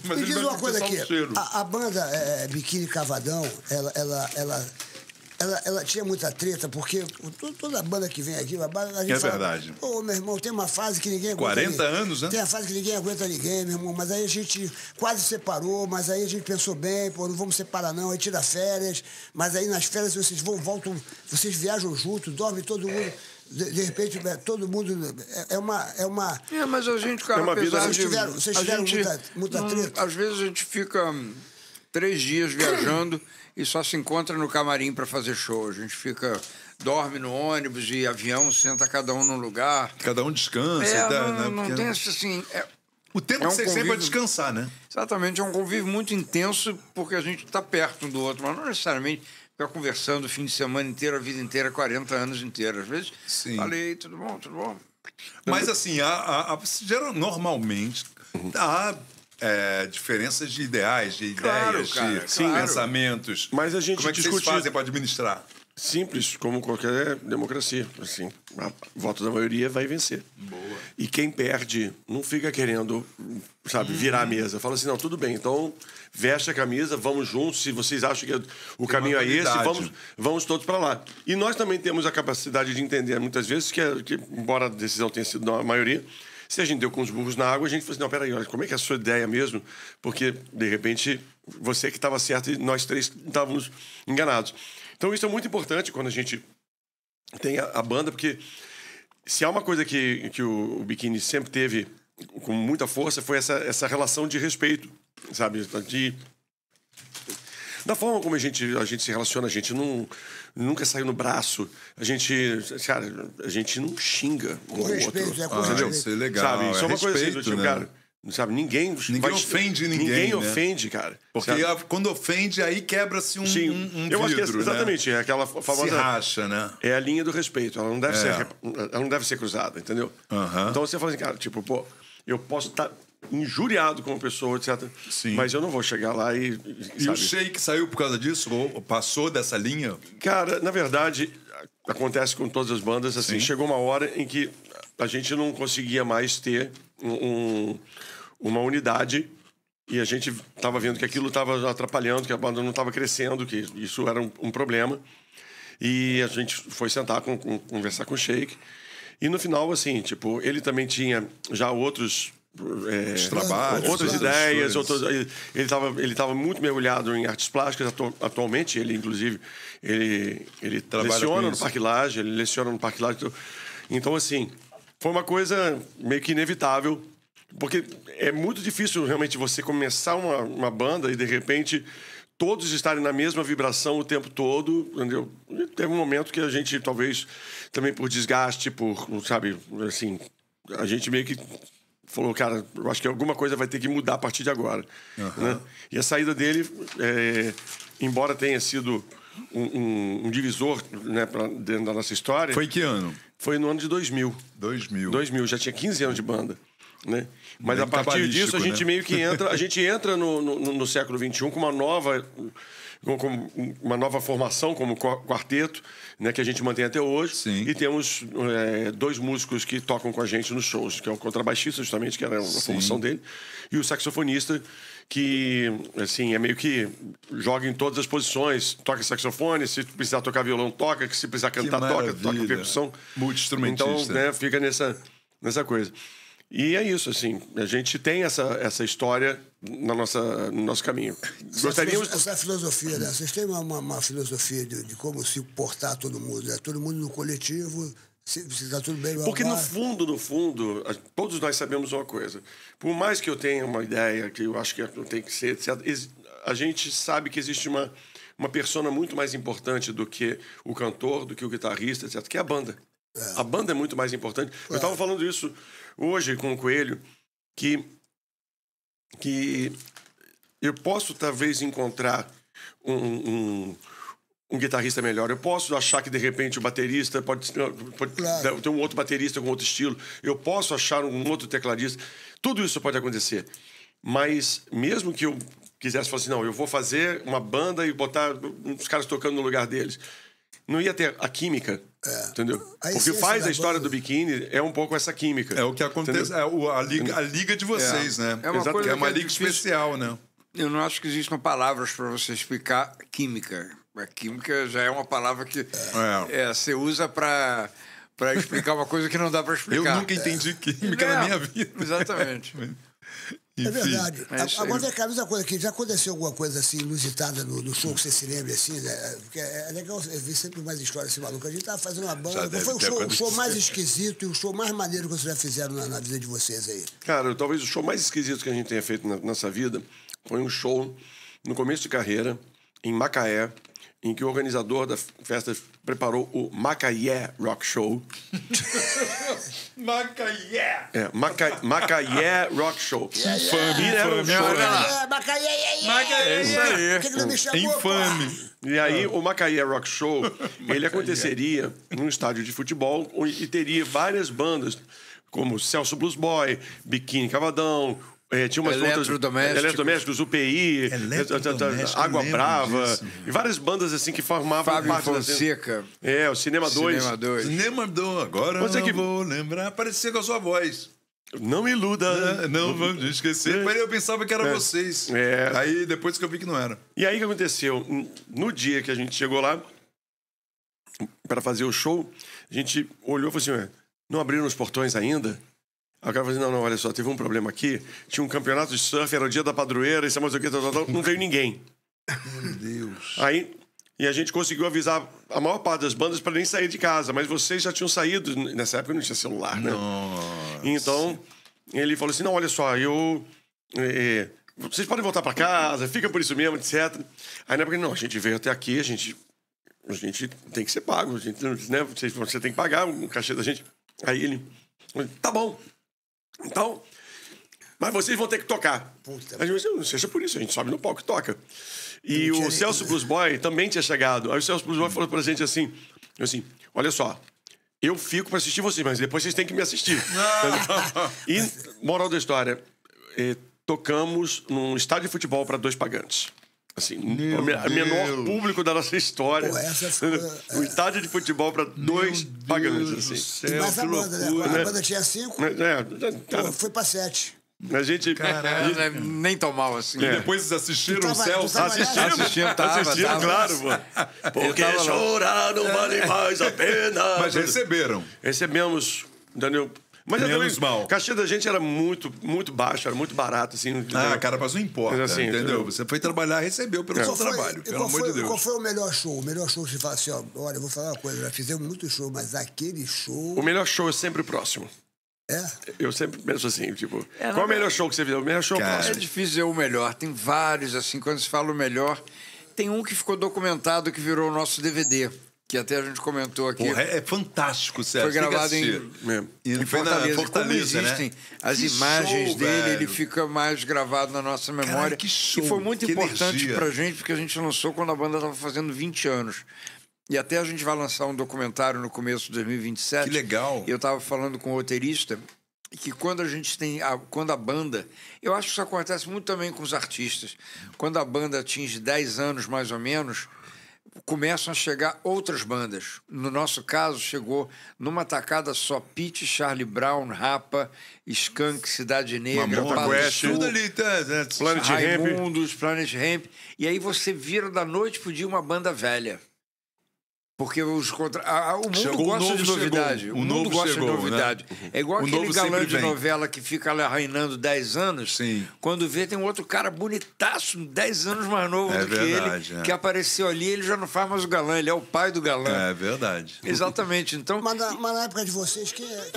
Mas Me diz uma coisa aqui. um cheiro. A banda Biquíni Cavadão, ela tinha muita treta, porque toda banda que vem aqui, a gente fala, verdade. Pô, meu irmão, tem uma fase que ninguém aguenta. 40 anos, né? Tem a fase que ninguém aguenta ninguém, meu irmão. Mas aí a gente quase separou, mas aí a gente pensou bem, pô, não vamos separar não, aí tira férias, mas aí nas férias vocês voltam, vocês viajam juntos, dormem todo mundo. De repente, todo mundo... mas a gente, cara, é uma vida... Vocês tiveram muita treta? Às vezes a gente fica 3 dias viajando e só se encontra no camarim para fazer show. A gente dorme no ônibus e avião, senta cada um num lugar. Cada um descansa. Não tem assim... O tempo que você sempre vai descansar, né? Exatamente, é um convívio muito intenso porque a gente está perto um do outro, mas não necessariamente ficar conversando o fim de semana inteiro, a vida inteira, 40 anos inteiros. Às vezes, falei, tudo bom, tudo bom. Mas assim, normalmente há diferenças de ideais, de ideias, de pensamentos. Mas a gente Como é que vocês fazem para administrar? Simples, como qualquer democracia. Assim, o voto da maioria vai vencer. Boa. E quem perde não fica querendo, sabe, virar a mesa. Fala assim, não, tudo bem, então veste a camisa, vamos juntos. Se vocês acham que o caminho é esse, vamos todos para lá. E nós também temos a capacidade de entender, muitas vezes, que embora a decisão tenha sido da maioria, se a gente deu com os burros na água, a gente falou assim, não, peraí, olha, como é que é a sua ideia mesmo? Porque, de repente, você que estava certo e nós 3 estávamos enganados. Então, isso é muito importante quando a gente tem a banda, porque se há uma coisa que o Biquíni sempre teve com muita força, foi essa relação de respeito, sabe? Da forma como a gente se relaciona, a gente nunca saiu no braço, a gente não xinga um ao outro. Isso é legal, sabe? Isso é uma coisa assim, do tipo, né? Cara, sabe? Ninguém ofende ninguém. Ninguém né? ofende, cara. Porque quando ofende, aí quebra-se um vidro, eu acho que exatamente, né? é aquela famosa... Se racha, né? É a linha do respeito, ela não deve ser cruzada, entendeu? Então você fala assim, cara, tipo, pô, eu posso estar injuriado com uma pessoa, etc. Sim. Mas eu não vou chegar lá e... E o Sheik saiu por causa disso? Ou passou dessa linha? Cara, na verdade, acontece com todas as bandas, assim, chegou uma hora em que a gente não conseguia mais ter uma unidade e a gente estava vendo que aquilo estava atrapalhando, que a banda não estava crescendo, que isso era um problema. E a gente foi sentar, conversar com o Sheik. E no final, assim, tipo, ele também tinha já outros trabalhos, outras ideias. Ele estava muito mergulhado em artes plásticas atualmente. Ele, inclusive, ele leciona no Parque Lage, ele leciona no Parque Lage. Então, assim, foi uma coisa meio que inevitável, porque é muito difícil realmente você começar uma banda e, de repente, todos estarem na mesma vibração o tempo todo, entendeu? E teve um momento que a gente, talvez, também por desgaste, sabe, assim, a gente meio que falou, cara, eu acho que alguma coisa vai ter que mudar a partir de agora. Né? E a saída dele, embora tenha sido um divisor, né, dentro da nossa história... Foi em que ano? Foi no ano de 2000. 2000, já tinha 15 anos de banda. Né? Mas a partir disso a gente meio que entra, a gente entra no século XXI com uma nova formação como quarteto, né, que a gente mantém até hoje. Sim. E temos 2 músicos que tocam com a gente nos shows, que é o contrabaixista, justamente, que era a formação dele, e o saxofonista, que assim, é meio que joga em todas as posições, toca saxofone, se precisar tocar violão, toca, se precisar cantar, toca percussão. Multi-instrumentista. Então, né, fica nessa coisa. E é isso, assim, a gente tem essa história no nosso caminho. Gostaríamos... Essa filosofia, né? Vocês têm uma filosofia de como se portar todo mundo, né? Todo mundo no coletivo, se está tudo bem... Porque no fundo, todos nós sabemos uma coisa. Por mais que eu tenha uma ideia, que eu acho que tem que ser, etc., a gente sabe que existe uma persona muito mais importante do que o cantor, do que o guitarrista, etc., que é a banda. A banda é muito mais importante. Eu estava falando isso hoje com o Coelho, que eu posso talvez encontrar um guitarrista melhor. Eu posso achar que, de repente, o baterista pode ter um outro baterista com outro estilo. Eu posso achar um outro tecladista. Tudo isso pode acontecer. Mas mesmo que eu quisesse falar assim, não, eu vou fazer uma banda e botar uns caras tocando no lugar deles, não ia ter a química. Entendeu? O que faz a história do biquíni é um pouco essa química. É o que acontece, a liga de vocês, né? É uma coisa é uma liga difícil. especial, né? Eu não acho que existam palavras para você explicar química. A química já é uma palavra que você usa para explicar uma coisa que não dá para explicar. Eu nunca entendi química na minha vida. Exatamente. É verdade. Agora, aí. cara, outra coisa aqui, já aconteceu alguma coisa assim inusitada no show que você se lembre assim, né? Porque é legal ver sempre mais histórias assim, maluco. A gente tava fazendo uma banda. Qual foi o show mais esquisito e o show mais maneiro que vocês já fizeram na vida de vocês aí? Cara, talvez o show mais esquisito que a gente tenha feito na nossa vida foi um show no começo de carreira, em Macaé, em que o organizador da festa preparou o Macaé Rock Show. Macaé! Macaé Rock Show. Infame, Era um show. Macaé, isso aí. Por que não me chamou, Infame. E aí, o Macaé Rock Show, ele aconteceria num estádio de futebol e teria várias bandas, como Celso Blues Boy, Biquíni Cavadão, tinha umas Eletrodomésticos, UPI, Água Brava, e várias bandas assim que formavam Fábio parte Fonseca. o Cinema 2. Cinema 2, agora Mas é que vou lembrar, parecia com a sua voz. Não me iluda. Não, vamos esquecer. Mas eu pensava que era vocês. Aí depois que eu vi que não era. E aí o que aconteceu? No dia que a gente chegou lá para fazer o show, a gente olhou e falou assim: não abriram os portões ainda? Aí o cara falou assim: não, olha só, teve um problema aqui. Tinha um campeonato de surf, era o dia da padroeira, isso, mas o que, não veio ninguém. Meu Deus. Aí, e a gente conseguiu avisar a maior parte das bandas para nem sair de casa, mas vocês já tinham saído. Nessa época não tinha celular, né? Nossa. Então, ele falou assim: não, olha só, vocês podem voltar para casa, fica por isso mesmo, etc. Aí na época, não, a gente veio até aqui, a gente tem que ser pago, né? Você tem que pagar o cachê da gente. Aí ele: tá bom. Então, mas vocês vão ter que tocar. A gente não seja por isso, a gente sobe no palco e toca. E o Celso Blues Boy também tinha chegado. Aí o Celso Blues Boy falou pra gente assim: olha só, eu fico pra assistir vocês, mas depois vocês têm que me assistir. E, moral da história, tocamos num estádio de futebol para 2 pagantes. Assim, o menor público da nossa história. Pô, essa foi, um estádio de futebol para 2 pagantes. Assim. E mais a banda, né? A banda tinha 5, foi pra 7. A gente... Caralho, nem tão mal assim. E depois vocês assistiram o Celso? Assistiram, claro, pô. Porque chorar não vale mais a pena. Mas receberam. Recebemos, entendeu? Mas menos mal. O cachê da gente era muito, muito baixo, era muito barato, assim. Cara, mas não importa, assim, entendeu? Você foi trabalhar, recebeu pelo seu trabalho, pelo amor de Deus. Qual foi o melhor show? O melhor show que você fala assim, olha, eu vou falar uma coisa, já fizemos muito show, mas aquele show... O melhor show é sempre o próximo. Eu sempre penso assim, tipo, qual é o melhor show que você viu? O melhor show próximo. É difícil dizer o melhor, tem vários, assim, quando se fala o melhor, tem um que ficou documentado que virou o nosso DVD. Que até a gente comentou aqui. Porra, é fantástico, Sérgio. Foi gravado em Fortaleza. Como existem as imagens dele, velho. Ele fica mais gravado na nossa memória. Cara, que show, e foi muito importante energia. Pra gente, porque a gente lançou quando a banda estava fazendo 20 anos. E até a gente vai lançar um documentário no começo de 2027. Que legal. Eu estava falando com o roteirista que quando a gente tem... Quando a banda... Eu acho que isso acontece muito também com os artistas. Quando a banda atinge 10 anos, mais ou menos... começam a chegar outras bandas. No nosso caso, chegou numa tacada só Pitty, Charlie Brown, Rapa, Skank, Cidade Negra, tudo ali, Raimundos, Planet Hemp. E aí você vira da noite pro dia uma banda velha. Porque o mundo gosta de novidade. O mundo gosta de novidade. Né? É igual aquele galã de novela que fica lá reinando 10 anos. Sim. Quando vê, tem um outro cara bonitaço, 10 anos mais novo do que ele, que apareceu ali, ele já não faz mais o galã, ele é o pai do galã. É verdade. Exatamente. Então... Mas na época de vocês, quem é?